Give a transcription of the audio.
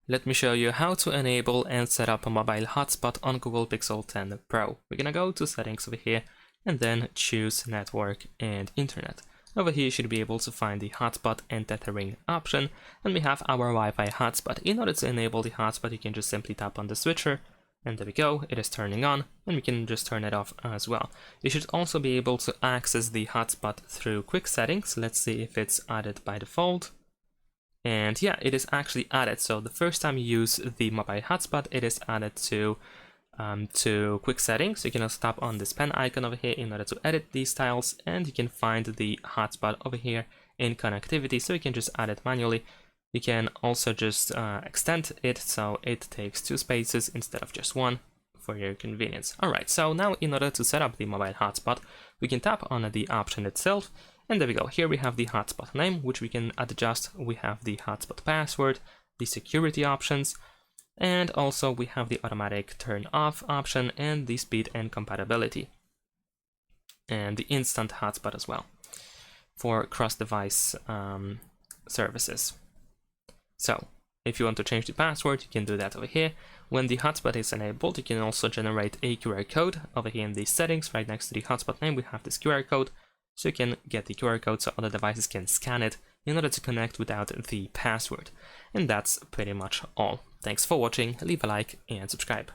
Let me show you how to enable and set up a mobile hotspot on Google Pixel 10 Pro. We're gonna go to settings over here and then choose network and internet. Over here you should be able to find the hotspot and tethering option, and we have our Wi-Fi hotspot. In order to enable the hotspot, you can just simply tap on the switcher, and there we go, it is turning on, and we can just turn it off as well. You should also be able to access the hotspot through quick settings. Let's see if it's added by default. And yeah, it is actually added. So the first time you use the mobile hotspot, it is added to quick settings. So you can also tap on this pen icon over here in order to edit these styles, and you can find the hotspot over here in connectivity. So you can just add it manually. You can also just extend it so it takes 2 spaces instead of just 1 for your convenience. Alright, so now in order to set up the mobile hotspot, we can tap on the option itself. And there we go, here we have the hotspot name, which we can adjust. We have the hotspot password, the security options, and also we have the automatic turn off option and the speed and compatibility. And the instant hotspot as well for cross-device services. So if you want to change the password, you can do that over here. When the hotspot is enabled, you can also generate a QR code. Over here in the settings, right next to the hotspot name, we have this QR code. So you can get the QR code so other devices can scan it in order to connect without the password. And that's pretty much all. Thanks for watching, leave a like and subscribe.